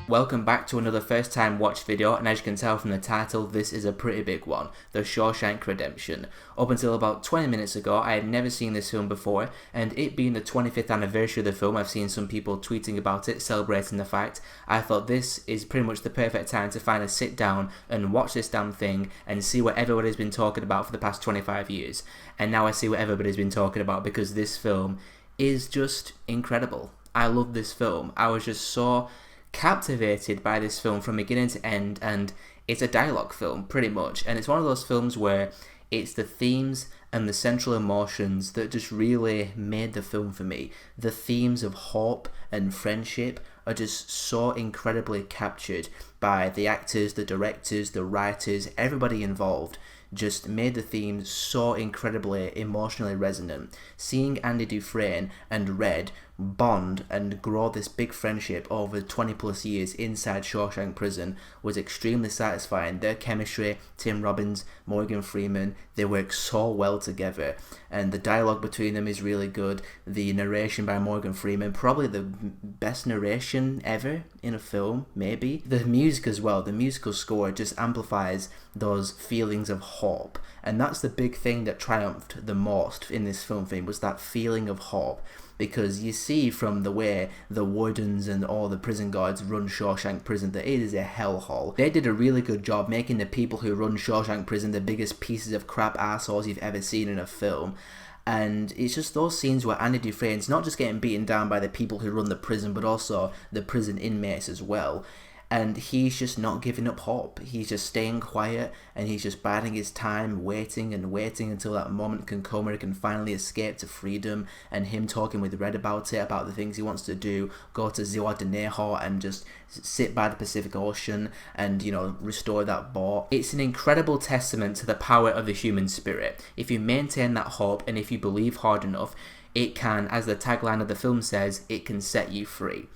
Welcome back to another first time watch video, and as you can tell from the title, this is a pretty big one, The Shawshank Redemption. Up until about 20 minutes ago, I had never seen this film before, and it being the 25th anniversary of the film, I've seen some people tweeting about it, celebrating the fact. I thought this is pretty much the perfect time to finally sit down and watch this damn thing and see what everybody's been talking about for the past 25 years. And now I see what everybody's been talking about because this film is just incredible. I love this film. I was just so captivated by this film from beginning to end, and it's a dialogue film pretty much, and it's one of those films where it's the themes and the central emotions that just really made the film for me. The themes of hope and friendship are just so incredibly captured by the actors, the directors, the writers, everybody involved. Just made the theme so incredibly emotionally resonant. Seeing Andy Dufresne and Red bond and grow this big friendship over 20 plus years inside Shawshank Prison was extremely satisfying. Their chemistry, Tim Robbins, Morgan Freeman, they work so well together, and the dialogue between them is really good. The narration by Morgan Freeman, probably the best narration ever in a film, maybe. The music as well, the musical score just amplifies those feelings of hope, and that's the big thing that triumphed the most in this film for me, was that feeling of hope. Because you see from the way the wardens and all the prison guards run Shawshank Prison that it is a hellhole. They did a really good job making the people who run Shawshank Prison the biggest pieces of crap assholes you've ever seen in a film. And it's just those scenes where Andy Dufresne's not just getting beaten down by the people who run the prison, but also the prison inmates as well. And he's just not giving up hope. He's just staying quiet, and he's just biding his time, waiting and waiting until that moment can come where he can finally escape to freedom. And him talking with Red about it, about the things he wants to do, go to Ziwa de Neho and just sit by the Pacific Ocean and, you know, restore that boat. It's an incredible testament to the power of the human spirit. If you maintain that hope and if you believe hard enough, it can, as the tagline of the film says, it can set you free.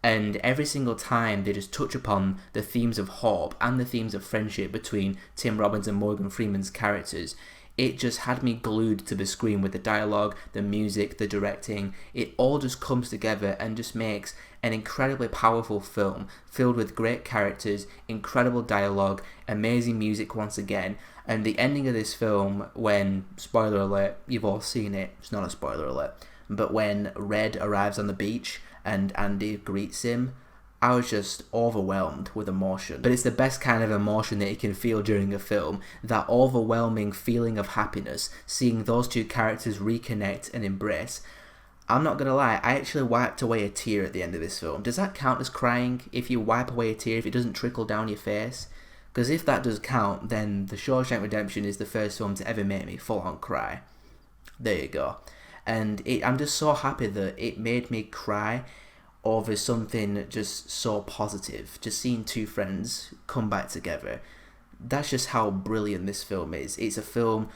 And every single time they just touch upon the themes of hope and the themes of friendship between Tim Robbins and Morgan Freeman's characters, it just had me glued to the screen with the dialogue, the music, the directing. It all just comes together and just makes an incredibly powerful film filled with great characters, incredible dialogue, amazing music once again. And the ending of this film, when, spoiler alert, you've all seen it, it's not a spoiler alert, but when Red arrives on the beach and Andy greets him, I was just overwhelmed with emotion. But it's the best kind of emotion that you can feel during a film, that overwhelming feeling of happiness, seeing those two characters reconnect and embrace. I'm not gonna lie, I actually wiped away a tear at the end of this film. Does that count as crying if you wipe away a tear, if it doesn't trickle down your face? Because if that does count, then The Shawshank Redemption is the first film to ever make me full on cry. There you go. And I'm just so happy that it made me cry over something just so positive. Just seeing two friends come back together. That's just how brilliant this film is. It's a film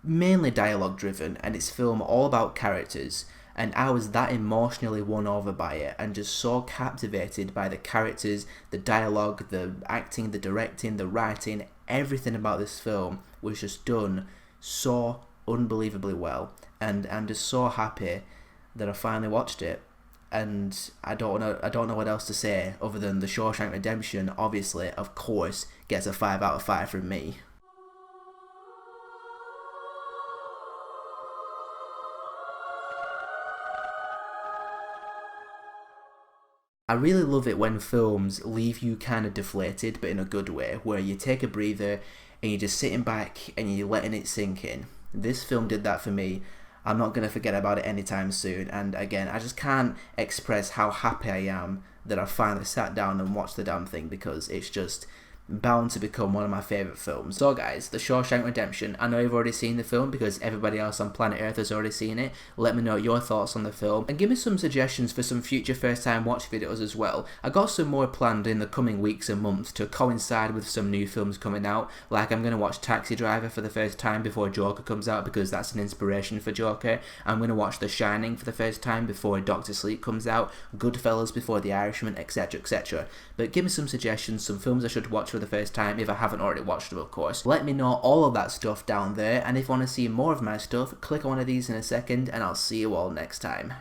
mainly dialogue driven, and it's a film all about characters. And I was that emotionally won over by it, and just so captivated by the characters, the dialogue, the acting, the directing, the writing. Everything about this film was just done so unbelievably well, and I'm just so happy that I finally watched it. And I don't know what else to say other than The Shawshank Redemption, obviously, of course, gets a 5 out of 5 from me. I really love it when films leave you kind of deflated, but in a good way, where you take a breather and you're just sitting back and you're letting it sink in. This film did that for me. I'm not going to forget about it anytime soon, and again, I just can't express how happy I am that I finally sat down and watched the damn thing, because it's just bound to become one of my favourite films. So guys, The Shawshank Redemption. I know you've already seen the film because everybody else on planet Earth has already seen it. Let me know your thoughts on the film, and give me some suggestions for some future first time watch videos as well. I got some more planned in the coming weeks and months to coincide with some new films coming out. Like, I'm going to watch Taxi Driver for the first time before Joker comes out, because that's an inspiration for Joker. I'm going to watch The Shining for the first time before Doctor Sleep comes out, Goodfellas before The Irishman, etc, etc. But give me some suggestions, some films I should watch for the first time if I haven't already watched them, of course. Let me know all of that stuff down there, and if you want to see more of my stuff, click on one of these in a second, and I'll see you all next time.